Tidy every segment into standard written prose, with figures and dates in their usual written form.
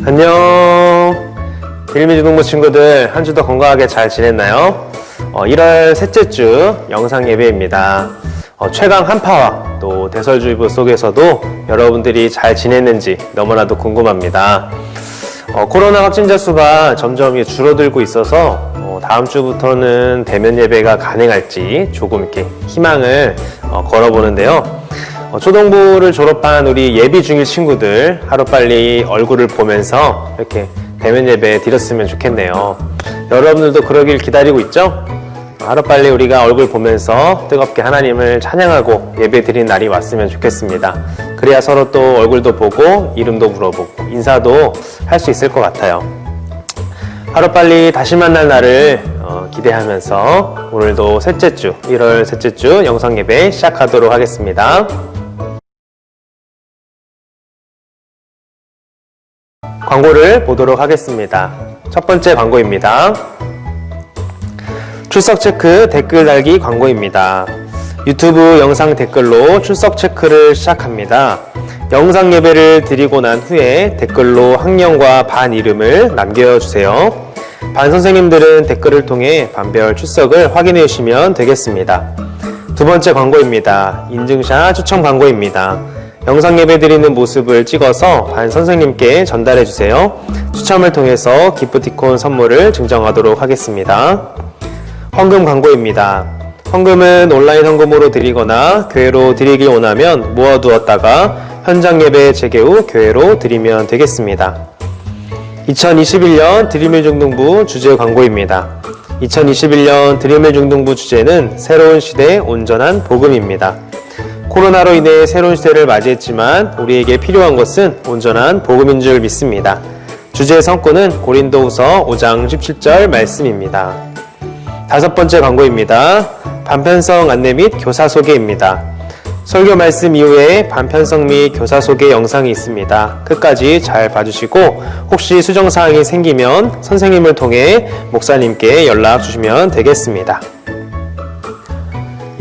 안녕. 드림이중동부 친구들 한 주도 건강하게 잘 지냈나요? 1월 셋째 주 영상 예배입니다. 최강 한파와 또 대설주의보 속에서도 여러분들이 잘 지냈는지 너무나도 궁금합니다. 코로나 확진자 수가 점점 줄어들고 있어서 다음 주부터는 대면 예배가 가능할지 조금 이렇게 희망을 걸어보는데요. 초등부를 졸업한 우리 예비 중일 친구들 하루빨리 얼굴을 보면서 이렇게 대면 예배 드렸으면 좋겠네요. 여러분들도 그러길 기다리고 있죠? 하루빨리 우리가 얼굴 보면서 뜨겁게 하나님을 찬양하고 예배 드리는 날이 왔으면 좋겠습니다. 그래야 서로 또 얼굴도 보고 이름도 물어보고 인사도 할 수 있을 것 같아요. 하루빨리 다시 만날 날을 기대하면서 오늘도 셋째 주 1월 셋째 주 영상 예배 시작하도록 하겠습니다. 광고를 보도록 하겠습니다. 첫 번째 광고입니다. 출석 체크 댓글 달기 광고입니다. 유튜브 영상 댓글로 출석 체크를 시작합니다. 영상 예배를 드리고 난 후에 댓글로 학년과 반 이름을 남겨주세요. 반 선생님들은 댓글을 통해 반별 출석을 확인해 주시면 되겠습니다. 두 번째 광고입니다. 인증샷 추첨 광고입니다. 영상 예배 드리는 모습을 찍어서 반 선생님께 전달해 주세요. 추첨을 통해서 기프티콘 선물을 증정하도록 하겠습니다. 헌금 광고입니다. 헌금은 온라인 헌금으로 드리거나 교회로 드리길 원하면 모아두었다가 현장 예배 재개 후 교회로 드리면 되겠습니다. 2021년 드림의 중등부 주제 광고입니다. 2021년 드림의 중등부 주제는 새로운 시대 온전한 복음입니다. 코로나로 인해 새로운 시대를 맞이했지만 우리에게 필요한 것은 온전한 복음인 줄 믿습니다. 주제의 성구는 고린도후서 5장 17절 말씀입니다. 다섯 번째 광고입니다. 반편성 안내 및 교사 소개입니다. 설교 말씀 이후에 반편성 및 교사 소개 영상이 있습니다. 끝까지 잘 봐주시고 혹시 수정사항이 생기면 선생님을 통해 목사님께 연락 주시면 되겠습니다.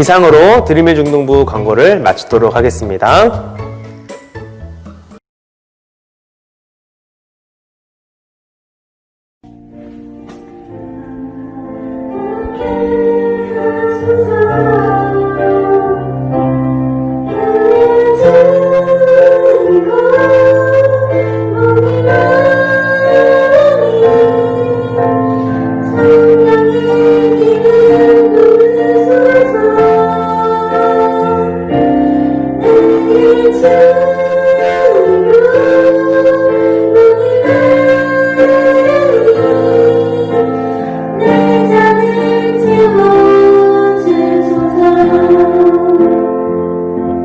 이상으로 드림의 중등부 광고를 마치도록 하겠습니다.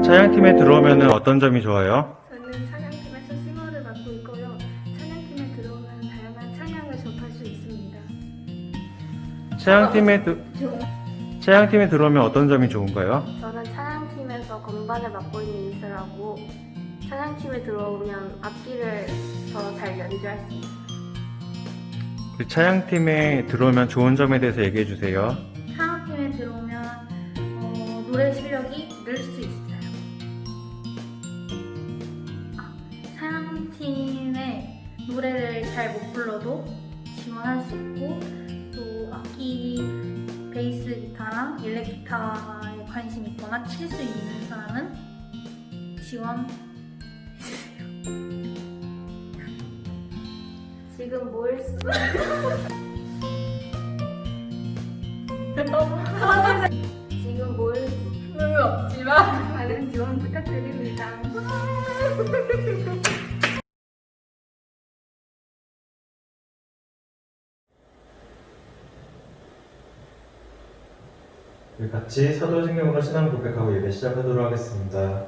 찬양팀에 들어오면 어떤 점이 좋아요? 저는 찬양팀에서 싱어를 맡고 있고요. 찬양팀에 들어오면 다양한 찬양을 접할 수 있습니다. 찬양팀에 들어오면 어떤 점이 좋은가요? 저는 찬양팀에서 건반을 맡고 있는 이슬하고 찬양팀에 들어오면 악기를 더 잘 연주할 수 있어요. 그 찬양팀에 들어오면 좋은 점에 대해서 얘기해 주세요. 찬양팀에 들어오면 노래 실력이 늘 수 있어요. 찬양팀에 노래를 잘 못 불러도 지원할 수 있고 또 악기 베이스 기타랑 일렉 기타에 관심 있거나 칠 수 있는 사람은 지원해주세요. 지금 뭘 지금 뭘 없지만 많은 지원 부탁드립니다. 우리 같이 사도신경으로 신앙 고백하고 예배 시작하도록 하겠습니다.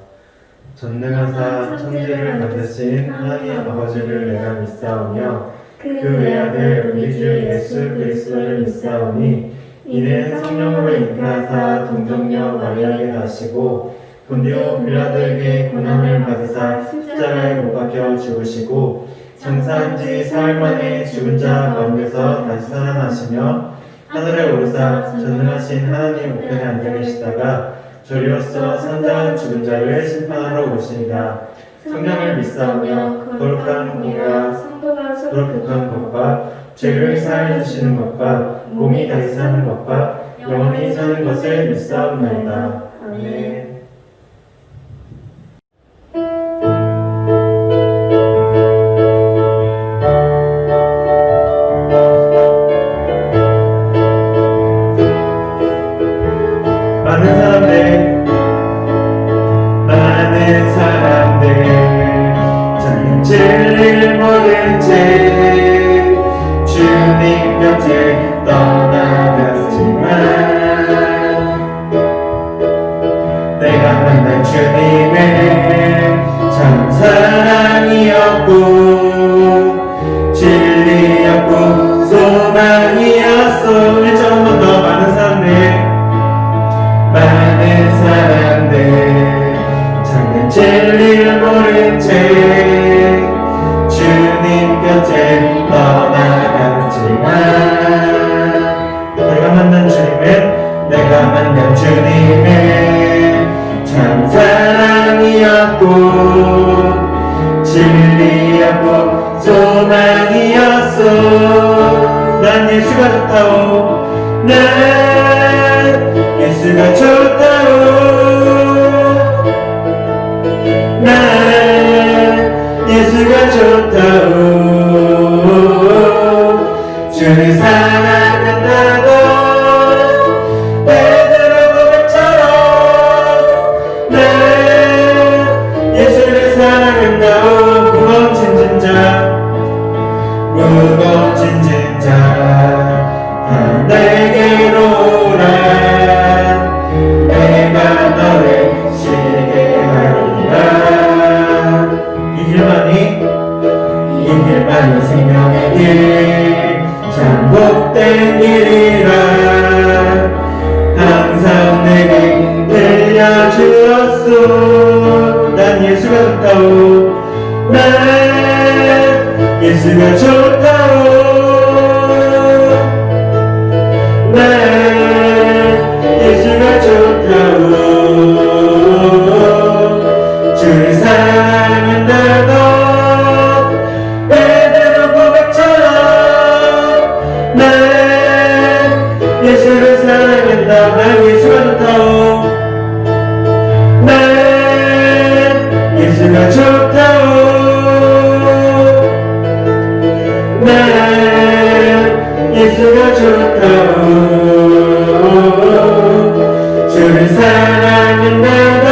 전능하사 천지를 만드신 하나님 아버지를 내가 믿사오며 그 외아들 우리 주 예수 그리스도를 믿사오니 이는 성령으로 잉태하사 동정녀 마리아에게 나시고 본디오 빌라도에게 고난을 받으사 십자가에 못 박혀 죽으시고 장사한 지 사흘 만에 죽은 자 가운데서 다시 살아나시며 하늘에 오르사 전능하신 하나님 우편에 앉아 계시다가 저리로서 산자한 죽은 자를 심판하러 오시니라. 성령을 믿사오며 거룩한 공회와 성도가 거룩한 것과 죄를 사해 주시는 것과 몸이 다시 사는 것과 영원히 사는 것을 믿사옵나이다. 아멘. 많은 사람들 자는 진리를 모른 채 주님 곁에 떠나갔지만 내가 만난 주님은 참 사랑이었고 진리였고 소망이었어. 1절 한 번 더. 많은 사람들 찾는 진리를 모른 채 주님 곁에 떠나갔지만 내가 만난 주님은 참 사랑이었고 진리였고 소망이었어. 난 예수가 좋다오. 예수가 좋다오. 난 예수가 좋다오. 주를 사랑한다고 베드로 고백처럼 난 예수를 사랑한다오. 무거운 짐진 자 다 내게로 오라. 내가 너를 쉬게 하리라. 이 길만이 생명의 길 참 복된 길이라. 항상 내게 들려주었소. 난 예수가 좋다오. 난 예수가 좋다오. 난 예수가 좋다오. 주를 사랑한다고 베드로 고백처럼 난 예수를 사랑한다. 난 예수가 좋다오. 난 예수가 좋다오. 난 예수가 좋다오. 주를 사랑한다고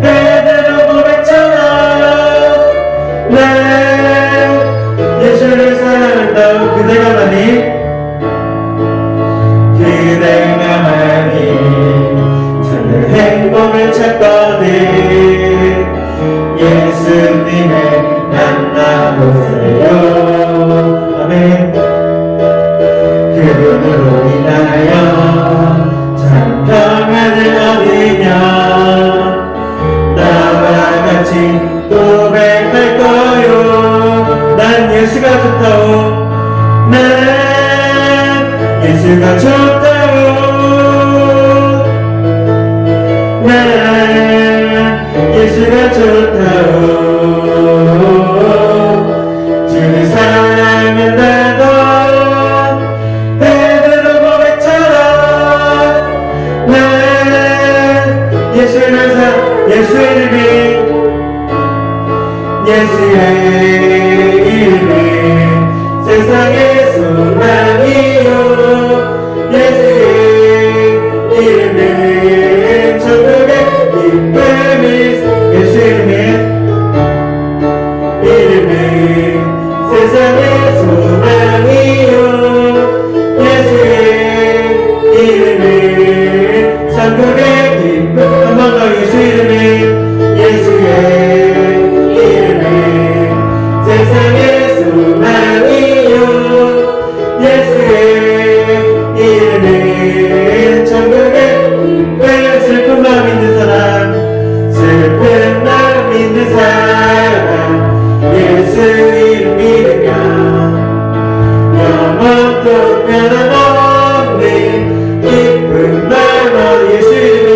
베드로 고백처럼 난 예수를 사랑한다고. 그대가 많이 저는 행복을 찾거든. 예수님을 만나보세요. 아멘. 그분으로 인하여 참 평안을 얻으며 나와 같이 고백할 거요. 난 예수가 좋다오. 난 예수가 좋다오. 난 예수가 좋다오. 주를 사랑한다고 베드로 고백처럼 난 예수의 이름이 세상의 소망이요. 예수의 이름은 천국의 기쁨이. 예수의 이름은 세상의 소망이요. 예수의 이름은 천국의 기쁨. 한 번 더. 예수의 이름은 세상의 소망이요. 예수의 이름은 천국의 왜 슬픈 마음 있는 사람 예수 이름 믿으면 영원토록 변함없는 기쁜 마음. 예수 이름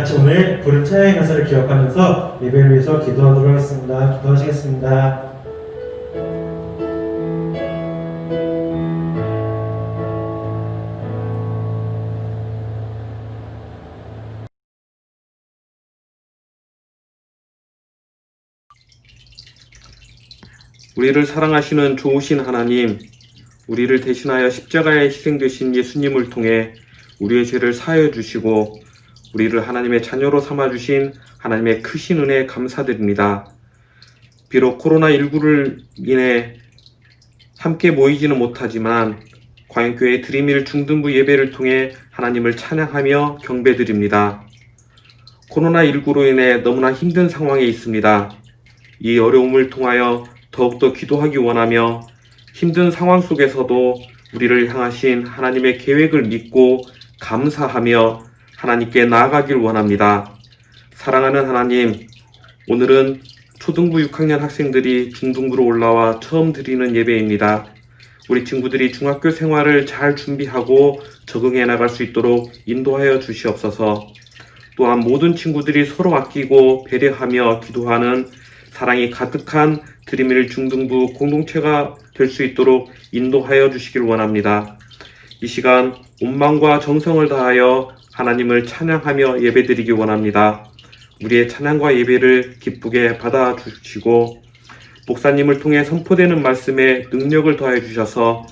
같이 오늘 부른 찬양의 가사를 기억하면서 예배를 위해서 기도하도록 하겠습니다. 기도하시겠습니다. 우리를 사랑하시는 좋으신 하나님, 우리를 대신하여 십자가에 희생되신 예수님을 통해 우리의 죄를 사하여 주시고 우리를 하나님의 자녀로 삼아주신 하나님의 크신 은혜에 감사드립니다. 비록 코로나19를 인해 함께 모이지는 못하지만 광역교회 드림일 중등부 예배를 통해 하나님을 찬양하며 경배드립니다. 코로나19로 인해 너무나 힘든 상황에 있습니다. 이 어려움을 통하여 더욱더 기도하기 원하며 힘든 상황 속에서도 우리를 향하신 하나님의 계획을 믿고 감사하며 하나님께 나아가길 원합니다. 사랑하는 하나님, 오늘은 초등부 6학년 학생들이 중등부로 올라와 처음 드리는 예배입니다. 우리 친구들이 중학교 생활을 잘 준비하고 적응해 나갈 수 있도록 인도하여 주시옵소서. 또한 모든 친구들이 서로 아끼고 배려하며 기도하는 사랑이 가득한 드림일 중등부 공동체가 될 수 있도록 인도하여 주시길 원합니다. 이 시간 온 마음과 정성을 다하여 하나님을 찬양하며 예배드리기 원합니다. 우리의 찬양과 예배를 기쁘게 받아주시고 목사님을 통해 선포되는 말씀에 능력을 더해 주셔서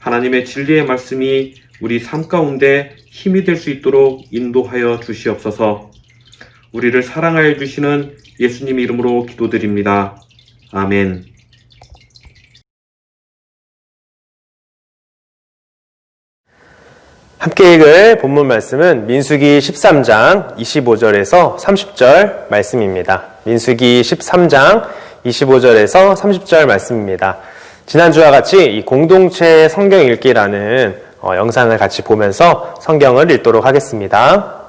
하나님의 진리의 말씀이 우리 삶 가운데 힘이 될 수 있도록 인도하여 주시옵소서. 우리를 사랑하여 주시는 예수님 이름으로 기도드립니다. 아멘. 함께 읽을 본문 말씀은 민수기 13장 25절에서 30절 말씀입니다. 민수기 13장 25절에서 30절 말씀입니다. 지난주와 같이 이 공동체 성경 읽기라는 영상을 같이 보면서 성경을 읽도록 하겠습니다.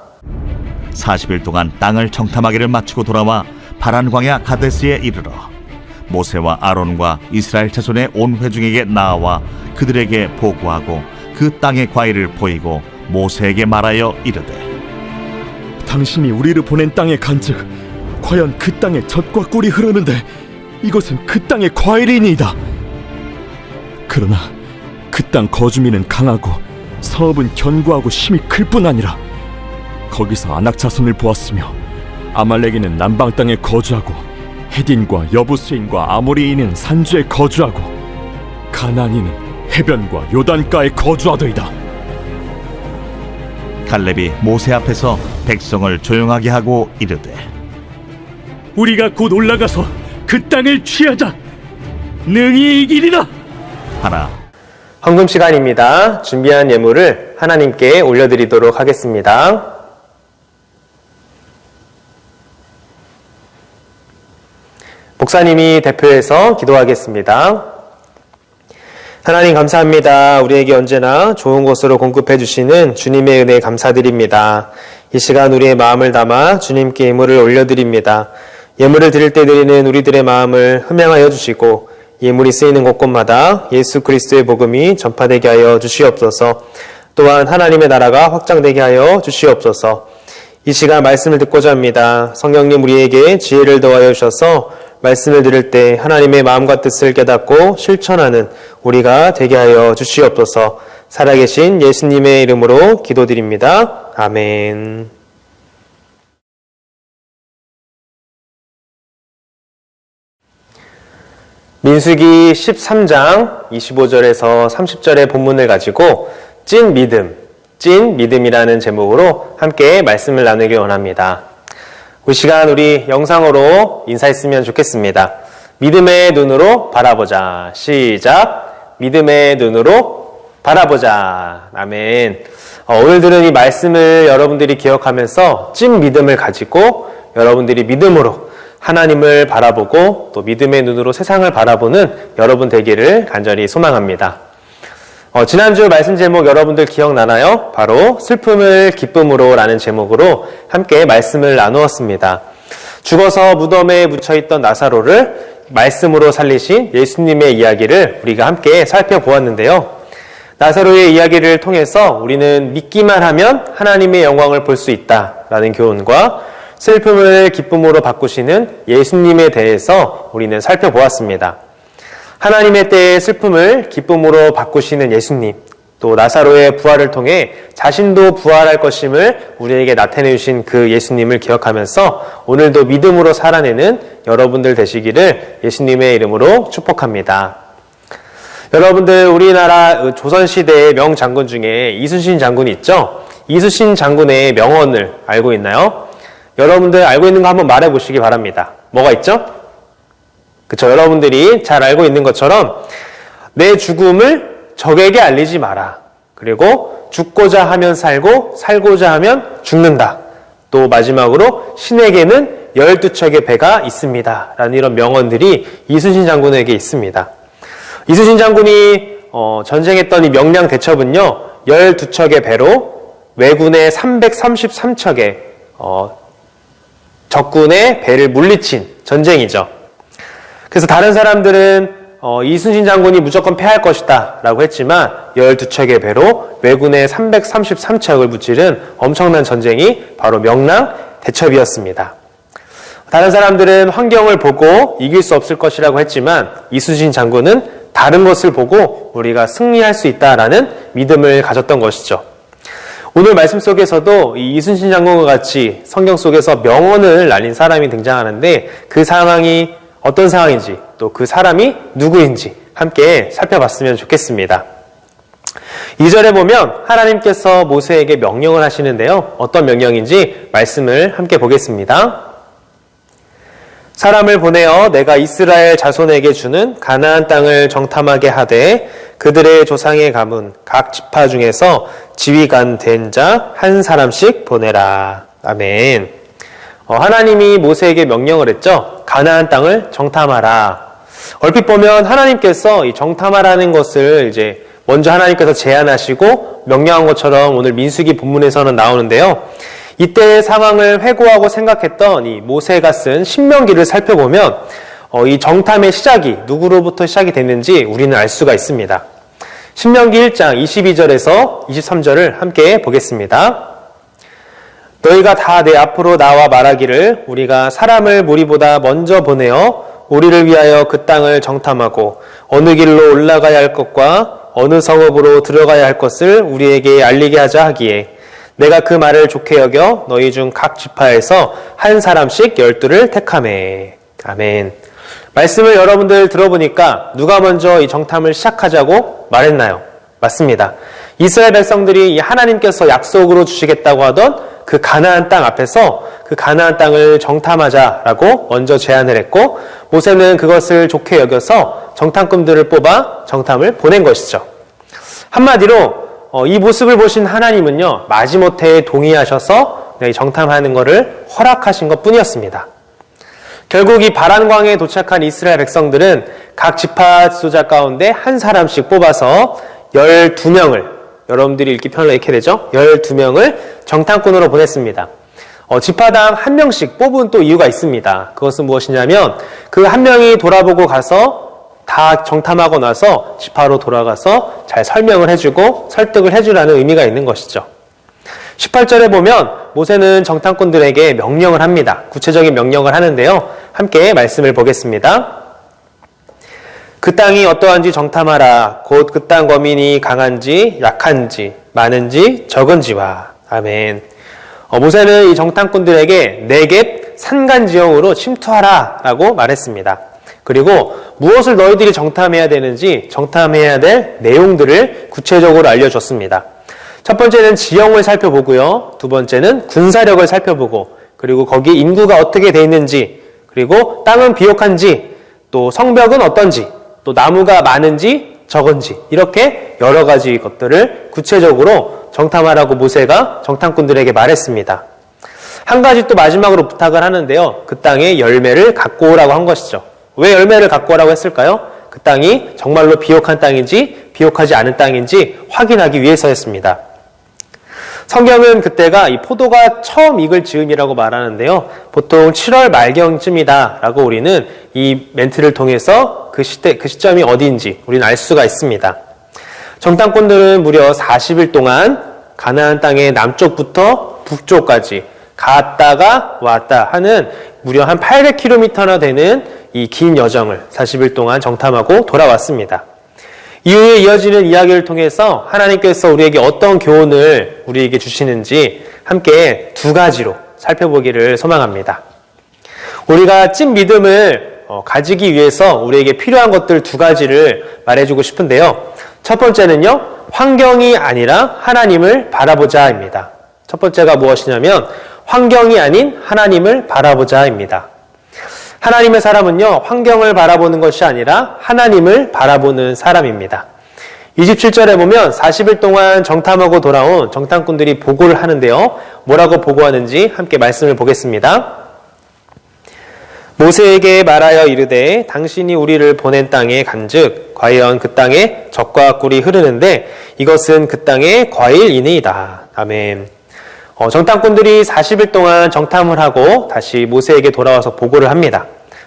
40일 동안 땅을 정탐하기를 마치고 돌아와 파란 광야 가데스에 이르러 모세와 아론과 이스라엘 자손의 온 회중에게 나아와 그들에게 보고하고 그 땅의 과일을 보이고 모세에게 말하여 이르되 당신이 우리를 보낸 땅에 간즉 과연 그 땅에 젖과 꿀이 흐르는데 이것은 그 땅의 과일이니이다. 그러나 그 땅 거주민은 강하고 성읍은 견고하고 힘이 클 뿐 아니라 거기서 아낙 자손을 보았으며 아말렉인은 남방 땅에 거주하고 헤딘과 여부스인과 아모리인은 산주에 거주하고 가나안인은 해변과 요단가에 거주하더이다. 갈렙이 모세 앞에서 백성을 조용하게 하고 이르되 우리가 곧 올라가서 그 땅을 취하자. 능히 이기리라 하나 헌금 시간입니다. 준비한 예물을 하나님께 올려드리도록 하겠습니다. 목사님이 대표해서 기도하겠습니다. 하나님 감사합니다. 우리에게 언제나 좋은 것으로 공급해 주시는 주님의 은혜에 감사드립니다. 이 시간 우리의 마음을 담아 주님께 예물을 올려드립니다. 예물을 드릴 때 드리는 우리들의 마음을 흠양하여 주시고 예물이 쓰이는 곳곳마다 예수 그리스도의 복음이 전파되게 하여 주시옵소서. 또한 하나님의 나라가 확장되게 하여 주시옵소서. 이 시간 말씀을 듣고자 합니다. 성령님 우리에게 지혜를 더하여 주셔서 말씀을 들을 때 하나님의 마음과 뜻을 깨닫고 실천하는 우리가 되게 하여 주시옵소서. 살아계신 예수님의 이름으로 기도드립니다. 아멘. 민수기 13장 25절에서 30절의 본문을 가지고 찐 믿음이라는 제목으로 함께 말씀을 나누기 원합니다. 그 시간 우리 영상으로 인사했으면 좋겠습니다. 믿음의 눈으로 바라보자. 시작. 믿음의 눈으로 바라보자. 아멘. 오늘 들은 이 말씀을 여러분들이 기억하면서 찐 믿음을 가지고 여러분들이 믿음으로 하나님을 바라보고 또 믿음의 눈으로 세상을 바라보는 여러분 되기를 간절히 소망합니다. 지난주 말씀 제목 여러분들 기억나나요? 바로 슬픔을 기쁨으로 라는 제목으로 함께 말씀을 나누었습니다. 죽어서 무덤에 묻혀있던 나사로를 말씀으로 살리신 예수님의 이야기를 우리가 함께 살펴보았는데요. 나사로의 이야기를 통해서 우리는 믿기만 하면 하나님의 영광을 볼 수 있다라는 교훈과 슬픔을 기쁨으로 바꾸시는 예수님에 대해서 우리는 살펴보았습니다. 하나님의 때의 슬픔을 기쁨으로 바꾸시는 예수님, 또 나사로의 부활을 통해 자신도 부활할 것임을 우리에게 나타내 주신 그 예수님을 기억하면서 오늘도 믿음으로 살아내는 여러분들 되시기를 예수님의 이름으로 축복합니다. 여러분들, 우리나라 조선시대의 명장군 중에 이순신 장군이 있죠? 이순신 장군의 명언을 알고 있나요? 여러분들 알고 있는 거 한번 말해 보시기 바랍니다. 뭐가 있죠? 그쵸? 여러분들이 잘 알고 있는 것처럼 내 죽음을 적에게 알리지 마라. 그리고 죽고자 하면 살고 살고자 하면 죽는다. 또 마지막으로 신에게는 12척의 배가 있습니다. 라는 이런 명언들이 이순신 장군에게 있습니다. 이순신 장군이 전쟁했던 이 명량 대첩은요, 12척의 배로 왜군의 333척의 적군의 배를 물리친 전쟁이죠. 그래서 다른 사람들은 이순신 장군이 무조건 패할 것이다 라고 했지만 12척의 배로 왜군의 333척을 무찌른 엄청난 전쟁이 바로 명랑 대첩이었습니다. 다른 사람들은 환경을 보고 이길 수 없을 것이라고 했지만 이순신 장군은 다른 것을 보고 우리가 승리할 수 있다라는 믿음을 가졌던 것이죠. 오늘 말씀 속에서도 이 이순신 장군과 같이 성경 속에서 명언을 날린 사람이 등장하는데 그 상황이 어떤 상황인지 또 그 사람이 누구인지 함께 살펴봤으면 좋겠습니다. 2절에 보면 하나님께서 모세에게 명령을 하시는데요. 어떤 명령인지 말씀을 함께 보겠습니다. 사람을 보내어 내가 이스라엘 자손에게 주는 가나안 땅을 정탐하게 하되 그들의 조상의 가문 각 지파 중에서 지휘관 된 자 한 사람씩 보내라. 아멘. 하나님이 모세에게 명령을 했죠. 가나안 땅을 정탐하라. 얼핏 보면 하나님께서 이 정탐하라는 것을 이제 먼저 하나님께서 제안하시고 명령한 것처럼 오늘 민수기 본문에서는 나오는데요. 이때의 상황을 회고하고 생각했던 이 모세가 쓴 신명기를 살펴보면 이 정탐의 시작이 누구로부터 시작이 됐는지 우리는 알 수가 있습니다. 신명기 1장 22절에서 23절을 함께 보겠습니다. 너희가 다 내 앞으로 나와 말하기를 우리가 사람을 무리보다 먼저 보내어 우리를 위하여 그 땅을 정탐하고 어느 길로 올라가야 할 것과 어느 성읍으로 들어가야 할 것을 우리에게 알리게 하자 하기에 내가 그 말을 좋게 여겨 너희 중 각 지파에서 한 사람씩 12를 택하매. 아멘. 말씀을 여러분들 들어보니까 누가 먼저 이 정탐을 시작하자고 말했나요? 맞습니다. 이스라엘 백성들이 이 하나님께서 약속으로 주시겠다고 하던 그 가나안 땅 앞에서 그 가나안 땅을 정탐하자라고 먼저 제안을 했고 모세는 그것을 좋게 여겨서 정탐꾼들을 뽑아 정탐을 보낸 것이죠. 한마디로 이 모습을 보신 하나님은요, 마지못해 동의하셔서 정탐하는 것을 허락하신 것 뿐이었습니다. 결국 이 바란광에 도착한 이스라엘 백성들은 각 지파 지도자 가운데 한 사람씩 뽑아서 12명을, 여러분들이 읽기 편하게 이렇게 되죠? 12명을 정탐꾼으로 보냈습니다. 지파당 한 명씩 뽑은 또 이유가 있습니다. 그것은 무엇이냐면 그 한 명이 돌아보고 가서 다 정탐하고 나서 지파로 돌아가서 잘 설명을 해주고 설득을 해주라는 의미가 있는 것이죠. 18절에 보면 모세는 정탐꾼들에게 명령을 합니다. 구체적인 명령을 하는데요. 함께 말씀을 보겠습니다. 그 땅이 어떠한지 정탐하라. 곧 그 땅 거민이 강한지 약한지 많은지 적은지와. 아멘. 모세는 이 정탐꾼들에게 네겝 산간 지형으로 침투하라 라고 말했습니다. 그리고 무엇을 너희들이 정탐해야 되는지 정탐해야 될 내용들을 구체적으로 알려줬습니다. 첫 번째는 지형을 살펴보고요. 두 번째는 군사력을 살펴보고 그리고 거기 인구가 어떻게 돼 있는지 그리고 땅은 비옥한지 또 성벽은 어떤지 또 나무가 많은지 적은지 이렇게 여러 가지 것들을 구체적으로 정탐하라고 모세가 정탐꾼들에게 말했습니다. 한 가지 또 마지막으로 부탁을 하는데요. 그 땅에 열매를 갖고 오라고 한 것이죠. 왜 열매를 갖고 오라고 했을까요? 그 땅이 정말로 비옥한 땅인지 비옥하지 않은 땅인지 확인하기 위해서였습니다. 성경은 그때가 이 포도가 처음 익을 즈음이라고 말하는데요. 보통 7월 말경쯤이다 라고 우리는 이 멘트를 통해서 그 시점이 어디인지 우리는 알 수가 있습니다. 정탐꾼들은 무려 40일 동안 가나안 땅의 남쪽부터 북쪽까지 갔다가 왔다 하는 무려 한 800km나 되는 이 긴 여정을 40일 동안 정탐하고 돌아왔습니다. 이후에 이어지는 이야기를 통해서 하나님께서 우리에게 어떤 교훈을 우리에게 주시는지 함께 두 가지로 살펴보기를 소망합니다. 우리가 찐 믿음을 가지기 위해서 우리에게 필요한 것들 두 가지를 말해주고 싶은데요. 첫 번째는요, 환경이 아니라 하나님을 바라보자입니다. 첫 번째가 무엇이냐면 환경이 아닌 하나님을 바라보자입니다. 하나님의 사람은요, 환경을 바라보는 것이 아니라 하나님을 바라보는 사람입니다. 27절에 보면 40일 동안 정탐하고 돌아온 정탐꾼들이 보고를 하는데요. 뭐라고 보고하는지 함께 말씀을 보겠습니다. 모세에게 말하여 이르되 당신이 우리를 보낸 땅에 간즉 과연 그 땅에 젖과 꿀이 흐르는데 이것은 그 땅의 과일이니이다. 아멘. 정탐꾼들이 40일 동안 정탐을 하고 다시 모세에게 돌아와서 보고를 합니다.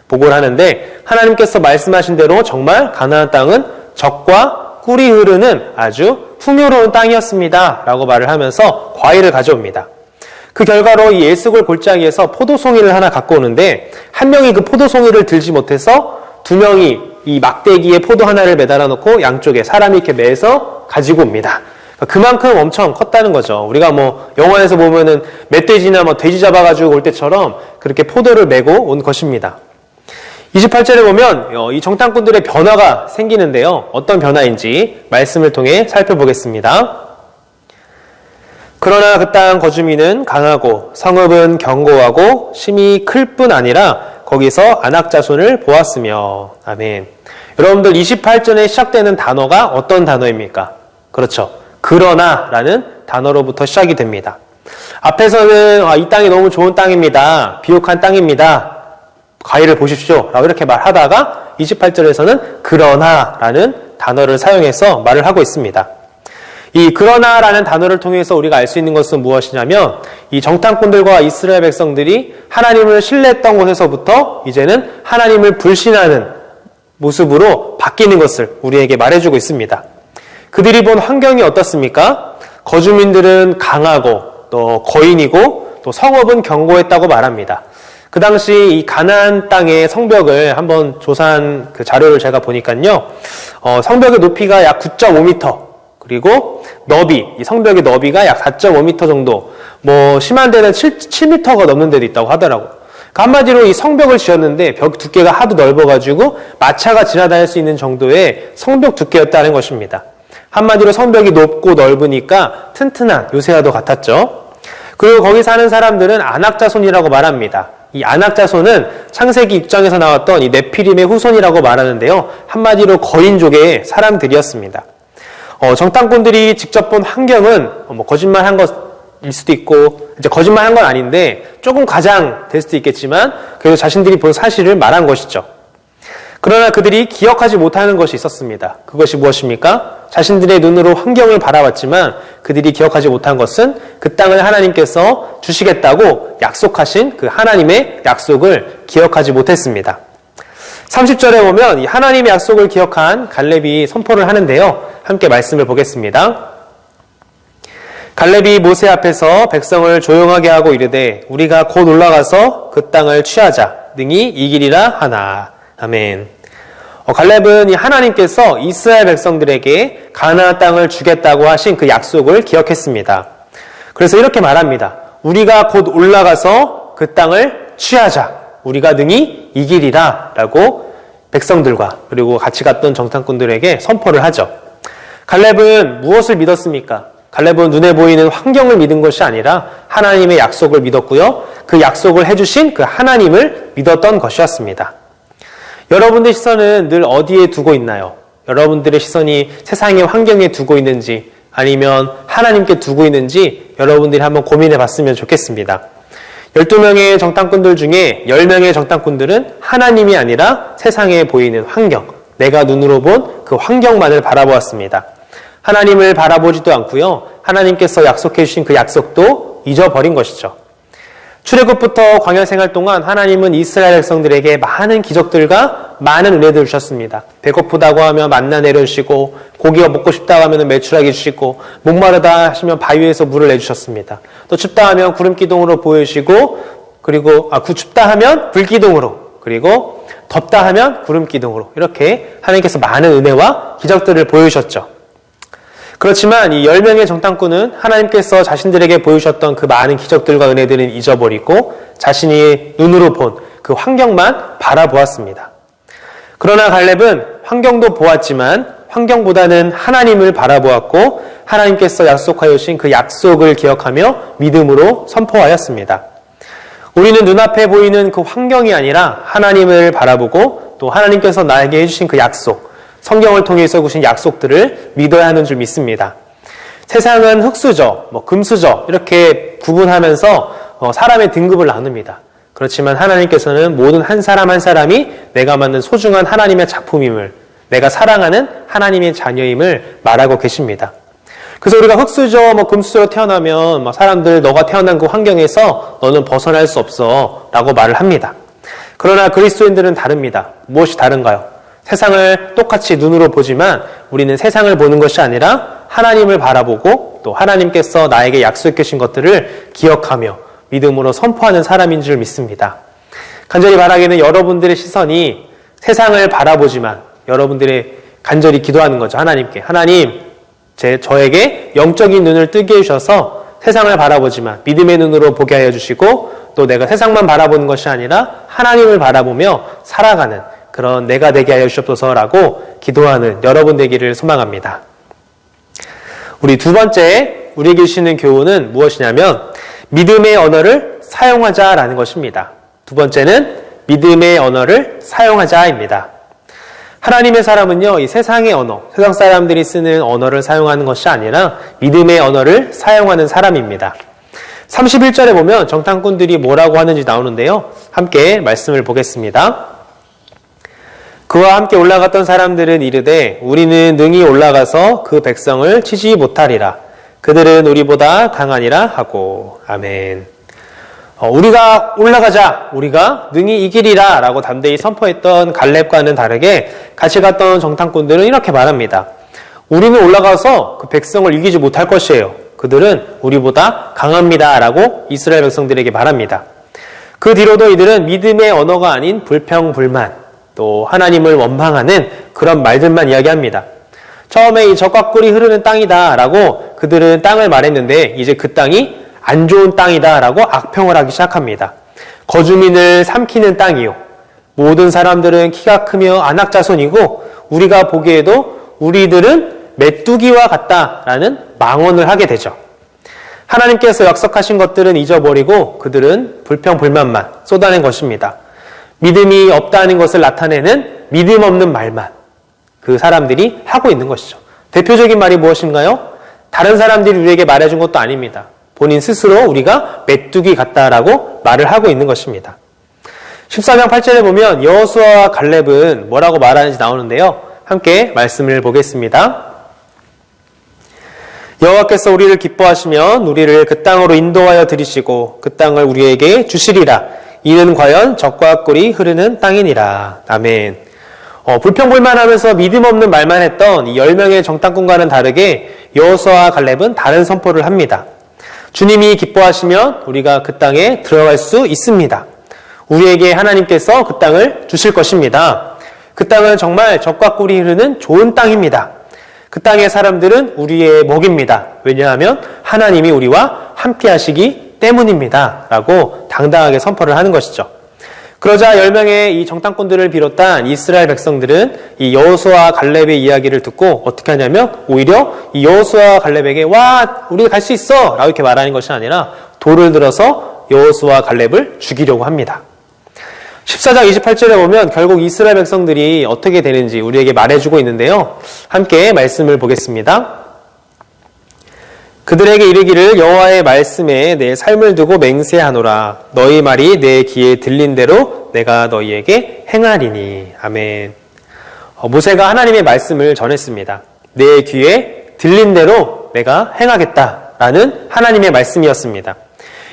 보고를 하는데 하나님께서 말씀하신 대로 정말 가나안 땅은 젖과 꿀이 흐르는 아주 풍요로운 땅이었습니다. 라고 말을 하면서 과일을 가져옵니다. 그 결과로 이 에스골 골짜기에서 포도송이를 하나 갖고 오는데 한 명이 그 포도송이를 들지 못해서 두 명이 이 막대기에 포도 하나를 매달아 놓고 양쪽에 사람이 이렇게 매서 가지고 옵니다. 그만큼 엄청 컸다는 거죠. 우리가 뭐 영화에서 보면은 멧돼지나 뭐 돼지 잡아가지고 올 때처럼 그렇게 포도를 메고 온 것입니다. 28절에 보면 이 정탐꾼들의 변화가 생기는데요. 어떤 변화인지 말씀을 통해 살펴보겠습니다. 그러나 그 땅 거주민은 강하고 성읍은 견고하고 심이 클 뿐 아니라 거기서 안악자손을 보았으며. 아멘. 여러분들 28절에 시작되는 단어가 어떤 단어입니까? 그렇죠. 그러나라는 단어로부터 시작이 됩니다. 앞에서는 이 땅이 너무 좋은 땅입니다. 비옥한 땅입니다. 과일을 보십시오. 라고 이렇게 말하다가 28절에서는 그러나라는 단어를 사용해서 말을 하고 있습니다. 이 그러나라는 단어를 통해서 우리가 알 수 있는 것은 무엇이냐면 이 정탐꾼들과 이스라엘 백성들이 하나님을 신뢰했던 곳에서부터 이제는 하나님을 불신하는 모습으로 바뀌는 것을 우리에게 말해주고 있습니다. 그들이 본 환경이 어떻습니까? 거주민들은 강하고 또 거인이고 또 성읍은 견고했다고 말합니다. 그 당시 이 가나안 땅의 성벽을 한번 조사한 그 자료를 제가 보니까요. 성벽의 높이가 약 9.5m 그리고 이 성벽의 너비가 약 4.5m 정도, 뭐 심한 데는 7m가 넘는 데도 있다고 하더라고요. 그러니까 한마디로 이 성벽을 지었는데 벽 두께가 하도 넓어가지고 마차가 지나다닐 수 있는 정도의 성벽 두께였다는 것입니다. 한마디로 성벽이 높고 넓으니까 튼튼한 요새와도 같았죠. 그리고 거기 사는 사람들은 안악자손이라고 말합니다. 이 안악자손은 창세기 6장에서 나왔던 이 네피림의 후손이라고 말하는데요. 한마디로 거인족의 사람들이었습니다. 정탐꾼들이 직접 본 환경은 뭐 거짓말한 것일 수도 있고 이제 거짓말한 건 아닌데 조금 과장될 수도 있겠지만 그래도 자신들이 본 사실을 말한 것이죠. 그러나 그들이 기억하지 못하는 것이 있었습니다. 그것이 무엇입니까? 자신들의 눈으로 환경을 바라봤지만 그들이 기억하지 못한 것은 그 땅을 하나님께서 주시겠다고 약속하신 그 하나님의 약속을 기억하지 못했습니다. 30절에 보면 이 하나님의 약속을 기억한 갈렙이 선포를 하는데요. 함께 말씀을 보겠습니다. 갈렙이 모세 앞에서 백성을 조용하게 하고 이르되 우리가 곧 올라가서 그 땅을 취하자 능히 이기리라 하나. 아멘. 갈렙은 이 하나님께서 이스라엘 백성들에게 가나안 땅을 주겠다고 하신 그 약속을 기억했습니다. 그래서 이렇게 말합니다. 우리가 곧 올라가서 그 땅을 취하자. 우리가 능히 이기리라 라고 백성들과 그리고 같이 갔던 정탐꾼들에게 선포를 하죠. 갈렙은 무엇을 믿었습니까? 갈렙은 눈에 보이는 환경을 믿은 것이 아니라 하나님의 약속을 믿었고요. 그 약속을 해주신 그 하나님을 믿었던 것이었습니다. 여러분들의 시선은 늘 어디에 두고 있나요? 여러분들의 시선이 세상의 환경에 두고 있는지 아니면 하나님께 두고 있는지 여러분들이 한번 고민해 봤으면 좋겠습니다. 12명의 정탐꾼들 중에 10명의 정탐꾼들은 하나님이 아니라 세상에 보이는 환경, 내가 눈으로 본 그 환경만을 바라보았습니다. 하나님을 바라보지도 않고요. 하나님께서 약속해 주신 그 약속도 잊어버린 것이죠. 출애굽부터 광야 생활 동안 하나님은 이스라엘 백성들에게 많은 기적들과 많은 은혜들을 주셨습니다. 배고프다고 하면 만나 내려주시고, 고기가 먹고 싶다고 하면 메추라기 주시고, 목마르다 하시면 바위에서 물을 내주셨습니다. 또 춥다 하면 구름기둥으로 보여주시고, 그리고 춥다 하면 불기둥으로, 그리고 덥다 하면 구름기둥으로, 이렇게 하나님께서 많은 은혜와 기적들을 보여주셨죠. 그렇지만 이 10명의 정탐꾼은 하나님께서 자신들에게 보여주셨던 그 많은 기적들과 은혜들은 잊어버리고 자신이 눈으로 본 그 환경만 바라보았습니다. 그러나 갈렙은 환경도 보았지만 환경보다는 하나님을 바라보았고 하나님께서 약속하여 주신 그 약속을 기억하며 믿음으로 선포하였습니다. 우리는 눈앞에 보이는 그 환경이 아니라 하나님을 바라보고 또 하나님께서 나에게 해주신 그 약속, 성경을 통해서 주신 약속들을 믿어야 하는 줄 믿습니다. 세상은 흙수저, 금수저 이렇게 구분하면서 사람의 등급을 나눕니다. 그렇지만 하나님께서는 모든 한 사람 한 사람이 내가 만든 소중한 하나님의 작품임을, 내가 사랑하는 하나님의 자녀임을 말하고 계십니다. 그래서 우리가 흙수저, 금수저로 태어나면 사람들 너가 태어난 그 환경에서 너는 벗어날 수 없어 라고 말을 합니다. 그러나 그리스도인들은 다릅니다. 무엇이 다른가요? 세상을 똑같이 눈으로 보지만 우리는 세상을 보는 것이 아니라 하나님을 바라보고 또 하나님께서 나에게 약속해 주신 것들을 기억하며 믿음으로 선포하는 사람인 줄 믿습니다. 간절히 바라기는 여러분들의 시선이 세상을 바라보지만 여러분들의 간절히 기도하는 거죠. 하나님께. 하나님, 저에게 영적인 눈을 뜨게 해주셔서 세상을 바라보지만 믿음의 눈으로 보게 하여 주시고 또 내가 세상만 바라보는 것이 아니라 하나님을 바라보며 살아가는 그런 내가 되게 하여 주옵소서라고 기도하는 여러분 되기를 소망합니다. 우리 두 번째 우리에게 주시는 교훈은 무엇이냐면 믿음의 언어를 사용하자라는 것입니다. 두 번째는 믿음의 언어를 사용하자입니다. 하나님의 사람은요, 이 세상의 언어, 세상 사람들이 쓰는 언어를 사용하는 것이 아니라 믿음의 언어를 사용하는 사람입니다. 31절에 보면 정탐꾼들이 뭐라고 하는지 나오는데요. 함께 말씀을 보겠습니다. 그와 함께 올라갔던 사람들은 이르되 우리는 능히 올라가서 그 백성을 치지 못하리라. 그들은 우리보다 강하니라 하고. 아멘. 우리가 올라가자, 우리가 능히 이기리라 라고 담대히 선포했던 갈렙과는 다르게 같이 갔던 정탐꾼들은 이렇게 말합니다. 우리는 올라가서 그 백성을 이기지 못할 것이에요. 그들은 우리보다 강합니다 라고 이스라엘 백성들에게 말합니다. 그 뒤로도 이들은 믿음의 언어가 아닌 불평불만, 또 하나님을 원망하는 그런 말들만 이야기합니다. 처음에 이 젖과 꿀이 흐르는 땅이다 라고 그들은 땅을 말했는데 이제 그 땅이 안 좋은 땅이다 라고 악평을 하기 시작합니다. 거주민을 삼키는 땅이요. 모든 사람들은 키가 크며 안악자손이고 우리가 보기에도 우리들은 메뚜기와 같다라는 망언을 하게 되죠. 하나님께서 약속하신 것들은 잊어버리고 그들은 불평불만만 쏟아낸 것입니다. 믿음이 없다는 것을 나타내는 믿음 없는 말만 그 사람들이 하고 있는 것이죠. 대표적인 말이 무엇인가요? 다른 사람들이 우리에게 말해준 것도 아닙니다. 본인 스스로 우리가 메뚜기 같다라고 말을 하고 있는 것입니다. 14장 8절에 보면 여호수아와 갈렙은 뭐라고 말하는지 나오는데요. 함께 말씀을 보겠습니다. 여호와께서 우리를 기뻐하시면 우리를 그 땅으로 인도하여 들이시고 그 땅을 우리에게 주시리라. 이는 과연 젖과 꿀이 흐르는 땅이니라. 아멘. 불평불만하면서 믿음 없는 말만 했던 이 10명의 정탐꾼과는 다르게 여호수아와 갈렙은 다른 선포를 합니다. 주님이 기뻐하시면 우리가 그 땅에 들어갈 수 있습니다. 우리에게 하나님께서 그 땅을 주실 것입니다. 그 땅은 정말 젖과 꿀이 흐르는 좋은 땅입니다. 그 땅의 사람들은 우리의 먹입니다. 왜냐하면 하나님이 우리와 함께 하시기 때문입니다. 라고 당당하게 선포를 하는 것이죠. 그러자 10명의 이 정탐꾼들을 비롯한 이스라엘 백성들은 이 여호수아와 갈렙의 이야기를 듣고 어떻게 하냐면 오히려 이 여호수아와 갈렙에게 와, 우리 갈 수 있어! 라고 이렇게 말하는 것이 아니라 돌을 들어서 여호수아와 갈렙을 죽이려고 합니다. 14장 28절에 보면 결국 이스라엘 백성들이 어떻게 되는지 우리에게 말해주고 있는데요. 함께 말씀을 보겠습니다. 그들에게 이르기를 여호와의 말씀에 내 삶을 두고 맹세하노라. 너희 말이 내 귀에 들린 대로 내가 너희에게 행하리니. 아멘. 모세가 하나님의 말씀을 전했습니다. 내 귀에 들린 대로 내가 행하겠다라는 하나님의 말씀이었습니다.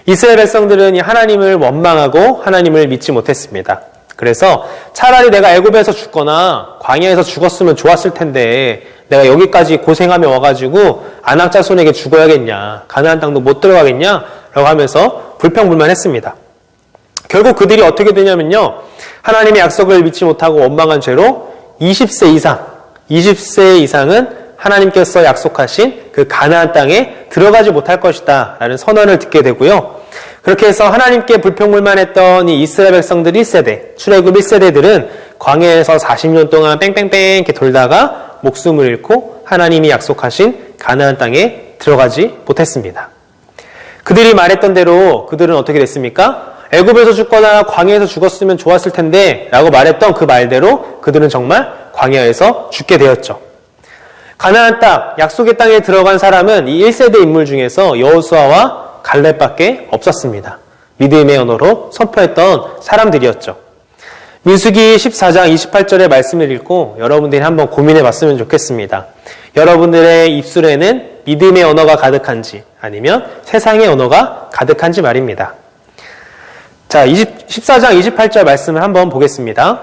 이스라엘 백성들은 이 하나님을 원망하고 하나님을 믿지 못했습니다. 그래서 차라리 내가 애굽에서 죽거나 광야에서 죽었으면 좋았을 텐데 내가 여기까지 고생하며 와가지고 아낙 자손에게 죽어야겠냐, 가나안 땅도 못 들어가겠냐 라고 하면서 불평불만했습니다. 결국 그들이 어떻게 되냐면요, 하나님의 약속을 믿지 못하고 원망한 죄로 20세 이상은 하나님께서 약속하신 그 가나안 땅에 들어가지 못할 것이다 라는 선언을 듣게 되고요. 그렇게 해서 하나님께 불평불만했던 이 이스라엘 백성들 1세대, 출애굽 1세대들은 광야에서 40년 동안 뺑뺑뺑 이렇게 돌다가 목숨을 잃고 하나님이 약속하신 가나안 땅에 들어가지 못했습니다. 그들이 말했던 대로 그들은 어떻게 됐습니까? 애굽에서 죽거나 광야에서 죽었으면 좋았을 텐데 라고 말했던 그 말대로 그들은 정말 광야에서 죽게 되었죠. 가나안 땅, 약속의 땅에 들어간 사람은 이 1세대 인물 중에서 여호수아와 갈렙밖에 없었습니다. 믿음의 언어로 선포했던 사람들이었죠. 민수기 14장 28절의 말씀을 읽고 여러분들이 한번 고민해 봤으면 좋겠습니다. 여러분들의 입술에는 믿음의 언어가 가득한지 아니면 세상의 언어가 가득한지 말입니다. 자, 14장 28절 말씀을 한번 보겠습니다.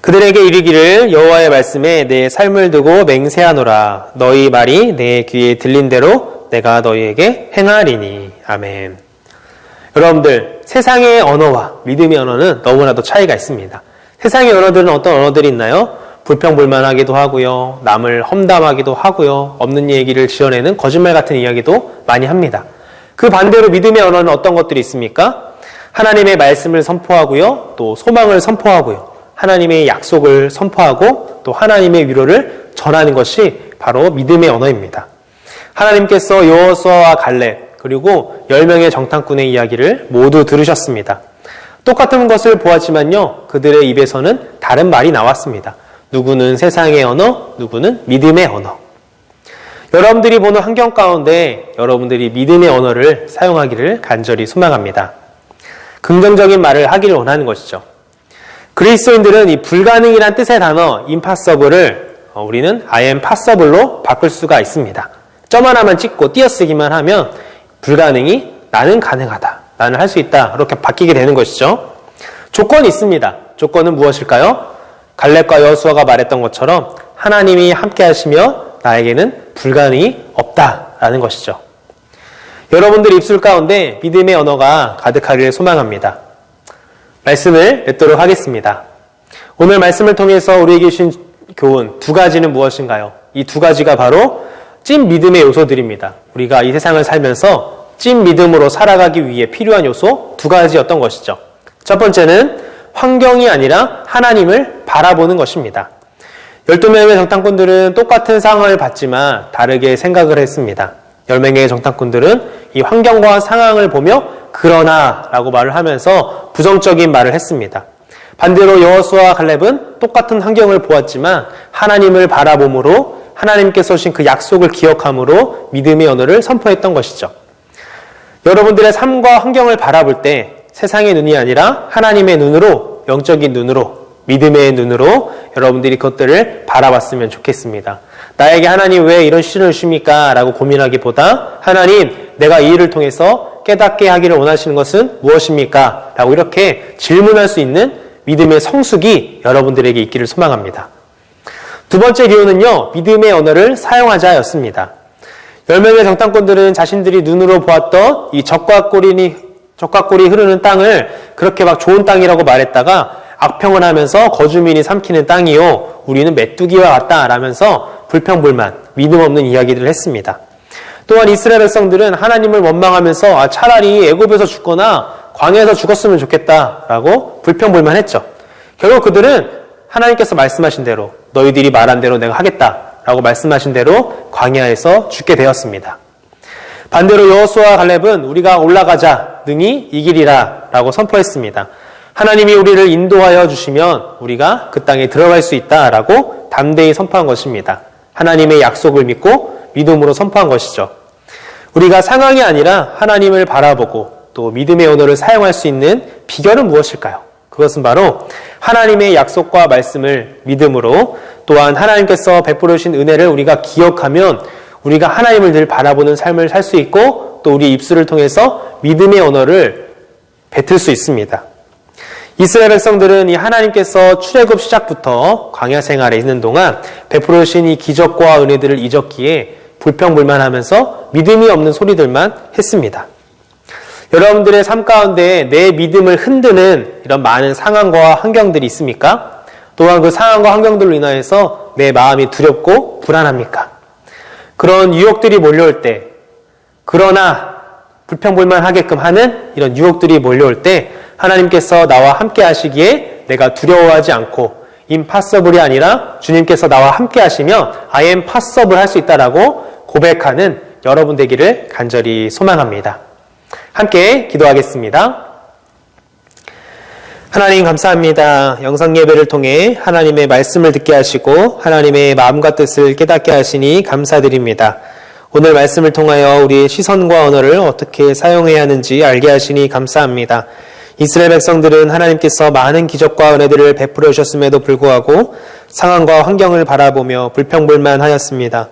그들에게 이르기를 여호와의 말씀에 내 삶을 두고 맹세하노라. 너희 말이 내 귀에 들린 대로 내가 너희에게 행하리니. 아멘. 여러분들, 세상의 언어와 믿음의 언어는 너무나도 차이가 있습니다. 세상의 언어들은 어떤 언어들이 있나요? 불평불만하기도 하고요, 남을 험담하기도 하고요, 없는 얘기를 지어내는 거짓말 같은 이야기도 많이 합니다. 그 반대로 믿음의 언어는 어떤 것들이 있습니까? 하나님의 말씀을 선포하고요, 또 소망을 선포하고요, 하나님의 약속을 선포하고 또 하나님의 위로를 전하는 것이 바로 믿음의 언어입니다. 하나님께서 여호수아와 갈렙 그리고 10명의 정탐꾼의 이야기를 모두 들으셨습니다. 똑같은 것을 보았지만요, 그들의 입에서는 다른 말이 나왔습니다. 누구는 세상의 언어, 누구는 믿음의 언어. 여러분들이 보는 환경 가운데 여러분들이 믿음의 언어를 사용하기를 간절히 소망합니다. 긍정적인 말을 하기를 원하는 것이죠. 그리스도인들은 이 불가능이란 뜻의 단어 impossible을 우리는 I am possible로 바꿀 수가 있습니다. 점 하나만 찍고 띄어쓰기만 하면 불가능이 나는 가능하다, 나는 할 수 있다, 이렇게 바뀌게 되는 것이죠. 조건이 있습니다. 조건은 무엇일까요? 갈렙과 여호수아가 말했던 것처럼 하나님이 함께 하시며 나에게는 불가능이 없다라는 것이죠. 여러분들 입술 가운데 믿음의 언어가 가득하기를 소망합니다. 말씀을 맺도록 하겠습니다. 오늘 말씀을 통해서 우리에게 주신 교훈 두 가지는 무엇인가요? 이 두 가지가 바로 찐 믿음의 요소들입니다. 우리가 이 세상을 살면서 찐 믿음으로 살아가기 위해 필요한 요소 두 가지였던 것이죠. 첫 번째는 환경이 아니라 하나님을 바라보는 것입니다. 12명의 정탐꾼들은 똑같은 상황을 봤지만 다르게 생각을 했습니다. 10명의 정탐꾼들은 이 환경과 상황을 보며 그러나 라고 말을 하면서 부정적인 말을 했습니다. 반대로 여호수아와 갈렙은 똑같은 환경을 보았지만 하나님을 바라봄으로 하나님께서 주신 그 약속을 기억함으로 믿음의 언어를 선포했던 것이죠. 여러분들의 삶과 환경을 바라볼 때 세상의 눈이 아니라 하나님의 눈으로, 영적인 눈으로, 믿음의 눈으로 여러분들이 그것들을 바라봤으면 좋겠습니다. 나에게 하나님 왜 이런 시련을 주십니까? 라고 고민하기보다 하나님, 내가 이 일을 통해서 깨닫게 하기를 원하시는 것은 무엇입니까? 라고 이렇게 질문할 수 있는 믿음의 성숙이 여러분들에게 있기를 소망합니다. 두 번째 기호는요, 믿음의 언어를 사용하자였습니다. 10명의 정탐꾼들은 자신들이 눈으로 보았던 이 적과 꿀이 흐르는 땅을 그렇게 막 좋은 땅이라고 말했다가 악평을 하면서 거주민이 삼키는 땅이요, 우리는 메뚜기와 같다 라면서 불평불만, 믿음 없는 이야기들을 했습니다. 또한 이스라엘 백성들은 하나님을 원망하면서 차라리 애굽에서 죽거나 광야에서 죽었으면 좋겠다라고 불평불만했죠. 결국 그들은 하나님께서 말씀하신 대로, 너희들이 말한 대로 내가 하겠다라고 말씀하신 대로 광야에서 죽게 되었습니다. 반대로 여호수아와 갈렙은 우리가 올라가자, 능히 이기리라 라고 선포했습니다. 하나님이 우리를 인도하여 주시면 우리가 그 땅에 들어갈 수 있다라고 담대히 선포한 것입니다. 하나님의 약속을 믿고 믿음으로 선포한 것이죠. 우리가 상황이 아니라 하나님을 바라보고 또 믿음의 언어를 사용할 수 있는 비결은 무엇일까요? 그것은 바로 하나님의 약속과 말씀을 믿음으로, 또한 하나님께서 베풀어 주신 은혜를 우리가 기억하면 우리가 하나님을 늘 바라보는 삶을 살 수 있고 또 우리 입술을 통해서 믿음의 언어를 뱉을 수 있습니다. 이스라엘 백성들은 이 하나님께서 출애굽 시작부터 광야 생활에 있는 동안 베풀어 주신 이 기적과 은혜들을 잊었기에 불평불만하면서 믿음이 없는 소리들만 했습니다. 여러분들의 삶 가운데 내 믿음을 흔드는 이런 많은 상황과 환경들이 있습니까? 또한 그 상황과 환경들로 인하여서 내 마음이 두렵고 불안합니까? 그런 유혹들이 몰려올 때, 그러나 불평불만하게끔 하는 이런 유혹들이 몰려올 때 하나님께서 나와 함께 하시기에 내가 두려워하지 않고 impossible이 아니라 주님께서 나와 함께 하시면 I am possible 할 수 있다라고 고백하는 여러분 되기를 간절히 소망합니다. 함께 기도하겠습니다. 하나님 감사합니다. 영상 예배를 통해 하나님의 말씀을 듣게 하시고 하나님의 마음과 뜻을 깨닫게 하시니 감사드립니다. 오늘 말씀을 통하여 우리의 시선과 언어를 어떻게 사용해야 하는지 알게 하시니 감사합니다. 이스라엘 백성들은 하나님께서 많은 기적과 은혜들을 베풀어 주셨음에도 불구하고 상황과 환경을 바라보며 불평불만하였습니다.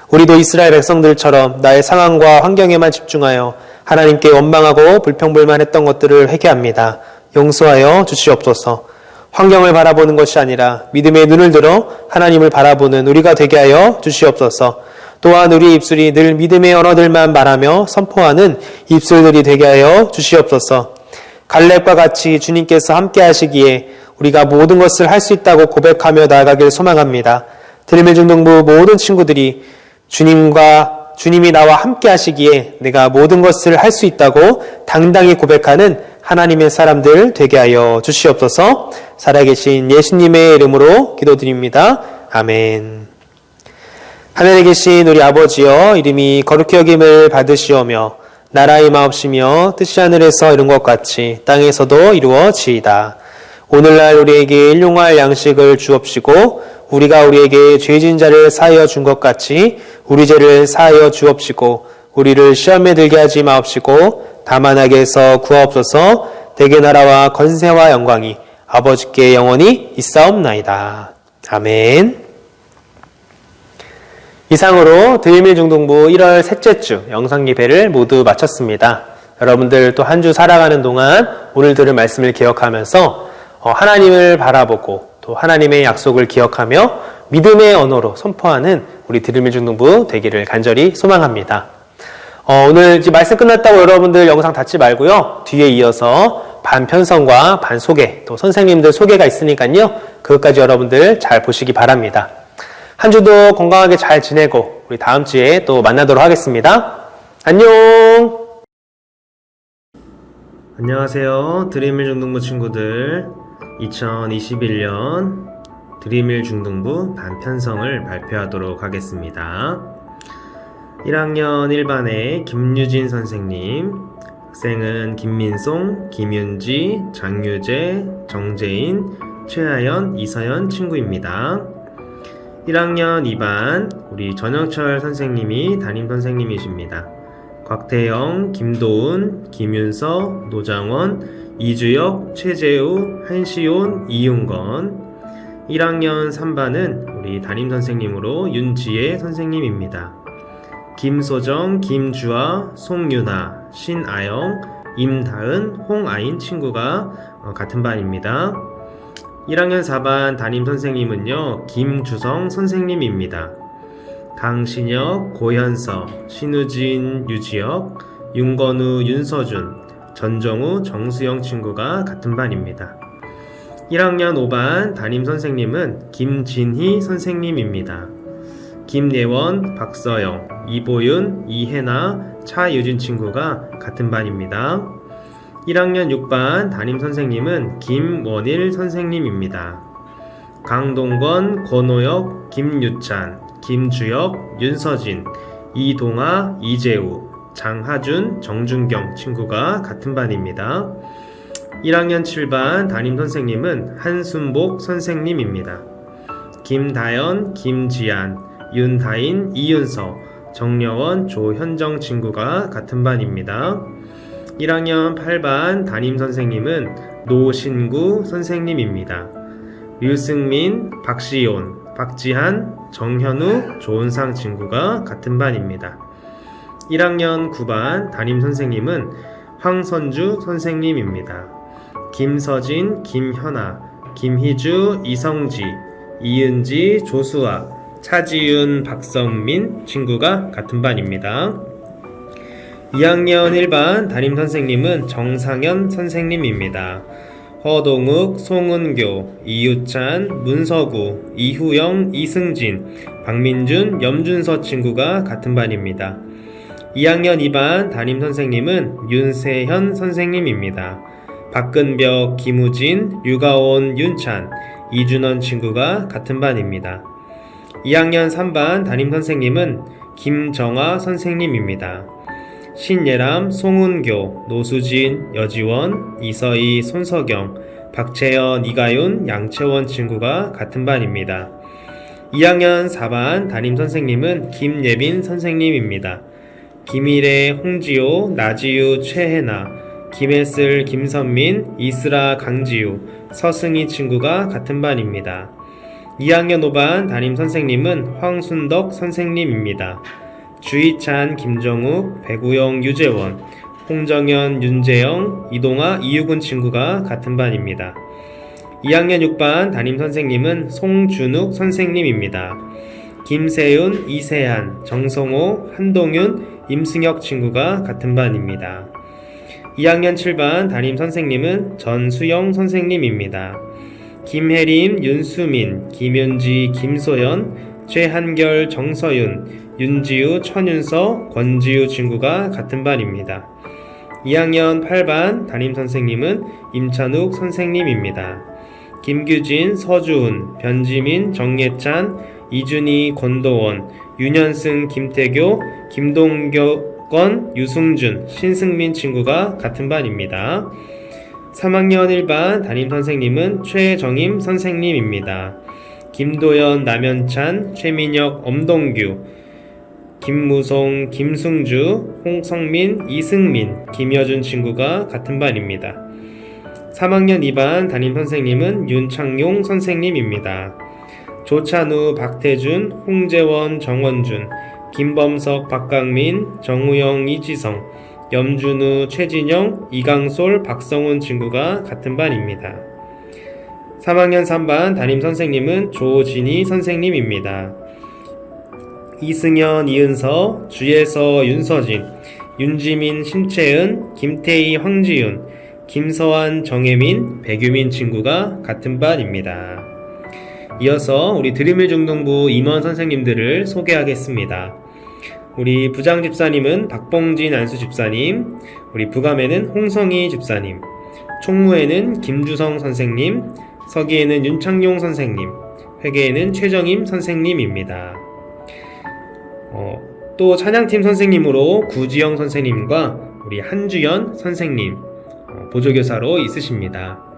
우리도 이스라엘 백성들처럼 나의 상황과 환경에만 집중하여 하나님께 원망하고 불평불만했던 것들을 회개합니다. 용서하여 주시옵소서. 환경을 바라보는 것이 아니라 믿음의 눈을 들어 하나님을 바라보는 우리가 되게 하여 주시옵소서. 또한 우리 입술이 늘 믿음의 언어들만 말하며 선포하는 입술들이 되게 하여 주시옵소서. 갈렙과 같이 주님께서 함께 하시기에 우리가 모든 것을 할 수 있다고 고백하며 나아가길 소망합니다. 드리밀중동부 모든 친구들이 주님이 나와 함께 하시기에 내가 모든 것을 할 수 있다고 당당히 고백하는 하나님의 사람들 되게 하여 주시옵소서. 살아계신 예수님의 이름으로 기도드립니다. 아멘. 하늘에 계신 우리 아버지여, 이름이 거룩히 여김을 받으시오며 나라의 마옵시며 뜻이 하늘에서 이룬 것 같이 땅에서도 이루어지이다. 오늘날 우리에게 일용할 양식을 주옵시고 우리가 우리에게 죄진 자를 사하여 준 것 같이 우리 죄를 사하여 주옵시고 우리를 시험에 들게 하지 마옵시고 다만 악에서 구하옵소서. 대개 나라와 권세와 영광이 아버지께 영원히 있사옵나이다. 아멘. 이상으로 드리밀중동부 1월 셋째 주 영상 예배를 모두 마쳤습니다. 여러분들 또 한 주 살아가는 동안 오늘 들은 말씀을 기억하면서 하나님을 바라보고 또 하나님의 약속을 기억하며 믿음의 언어로 선포하는 우리 드리밀중동부 되기를 간절히 소망합니다. 오늘 이제 말씀 끝났다고 여러분들 영상 닫지 말고요. 뒤에 이어서 반편성과 반소개 또 선생님들 소개가 있으니까요. 그것까지 여러분들 잘 보시기 바랍니다. 한 주도 건강하게 잘 지내고 우리 다음 주에 또 만나도록 하겠습니다. 안녕. 안녕하세요. 드리밀중동부 친구들. 2021년 드리밀중동부 반편성을 발표하도록 하겠습니다. 1학년 1반의 김유진 선생님, 학생은 김민송, 김윤지, 장유재, 정재인, 최하연, 이서연 친구입니다. 1학년 2반 우리 전영철 선생님이 담임 선생님이십니다. 곽태영, 김도훈, 김윤서, 노장원, 이주혁, 최재우, 한시온, 이윤건. 1학년 3반은 우리 담임 선생님으로 윤지혜 선생님입니다. 김소정, 김주아, 송유나, 신아영, 임다은, 홍아인 친구가 같은 반입니다. 1학년 4반 담임 선생님은요, 김주성 선생님입니다. 강신혁, 고현서, 신우진, 유지혁, 윤건우, 윤서준, 전정우, 정수영 친구가 같은 반입니다. 1학년 5반 담임 선생님은 김진희 선생님입니다. 김예원, 박서영, 이보윤, 이혜나, 차유진 친구가 같은 반입니다. 1학년 6반 담임 선생님은 김원일 선생님입니다. 강동건, 권호혁, 김유찬, 김주혁, 윤서진, 이동아, 이재우, 장하준, 정준경 친구가 같은 반입니다. 1학년 7반 담임 선생님은 한순복 선생님입니다. 김다연, 김지안, 윤다인, 이윤서, 정여원, 조현정 친구가 같은 반입니다. 1학년 8반 담임 선생님은 노신구 선생님입니다. 류승민, 박시온, 박지한, 정현우, 조은상 친구가 같은 반입니다. 1학년 9반 담임 선생님은 황선주 선생님입니다. 김서진, 김현아, 김희주, 이성지, 이은지, 조수아, 차지윤, 박성민 친구가 같은 반입니다. 2학년 1반 담임선생님은 정상현 선생님입니다. 허동욱, 송은교, 이유찬, 문서구, 이후영, 이승진, 박민준, 염준서 친구가 같은 반입니다. 2학년 2반 담임선생님은 윤세현 선생님입니다. 박근벽, 김우진, 유가온, 윤찬, 이준원 친구가 같은 반입니다. 2학년 3반 담임선생님은 김정아 선생님입니다. 신예람, 송은교, 노수진, 여지원, 이서희, 손석영, 박채연, 이가윤, 양채원 친구가 같은 반입니다. 2학년 4반 담임선생님은 김예빈 선생님입니다. 김일애, 홍지호, 나지유, 최혜나, 김혜슬, 김선민, 이슬아, 강지유, 서승희 친구가 같은 반입니다. 2학년 5반 담임선생님은 황순덕 선생님입니다. 주희찬, 김정욱, 배구영, 유재원, 홍정현, 윤재영, 이동아, 이유근 친구가 같은 반입니다. 2학년 6반 담임선생님은 송준욱 선생님입니다. 김세윤, 이세한, 정성호, 한동윤, 임승혁 친구가 같은 반입니다. 2학년 7반 담임선생님은 전수영 선생님입니다. 김혜림, 윤수민, 김윤지, 김소연, 최한결, 정서윤, 윤지우, 천윤서, 권지우 친구가 같은 반입니다. 2학년 8반 담임선생님은 임찬욱 선생님입니다. 김규진, 서주훈, 변지민, 정예찬, 이준희, 권도원, 윤현승, 김태교, 김동건, 유승준, 신승민 친구가 같은 반입니다. 3학년 1반 담임선생님은 최정임 선생님입니다. 김도연, 남현찬, 최민혁, 엄동규, 김무송, 김승주, 홍성민, 이승민, 김여준 친구가 같은 반입니다. 3학년 2반 담임선생님은 윤창용 선생님입니다. 조찬우, 박태준, 홍재원, 정원준, 김범석, 박강민, 정우영, 이지성, 염준우, 최진영, 이강솔, 박성훈 친구가 같은 반입니다. 3학년 3반 담임선생님은 조진희 선생님입니다. 이승현, 이은서, 주예서, 윤서진, 윤지민, 심채은, 김태희, 황지윤, 김서환, 정혜민, 백유민 친구가 같은 반입니다. 이어서 우리 드림일 중등부 임원 선생님들을 소개하겠습니다. 우리 부장 집사님은 박봉진 안수 집사님, 우리 부감에는 홍성희 집사님, 총무에는 김주성 선생님, 서기에는 윤창용 선생님, 회계에는 최정임 선생님입니다. 또 찬양팀 선생님으로 구지영 선생님과 우리 한주연 선생님 보조교사로 있으십니다.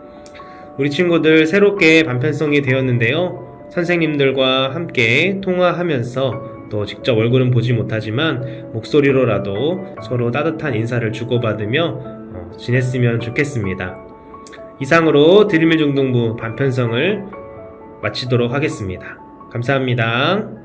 우리 친구들 새롭게 반편성이 되었는데요. 선생님들과 함께 통화하면서 또 직접 얼굴은 보지 못하지만 목소리로라도 서로 따뜻한 인사를 주고받으며 지냈으면 좋겠습니다. 이상으로 드림일 중등부 반편성을 마치도록 하겠습니다. 감사합니다.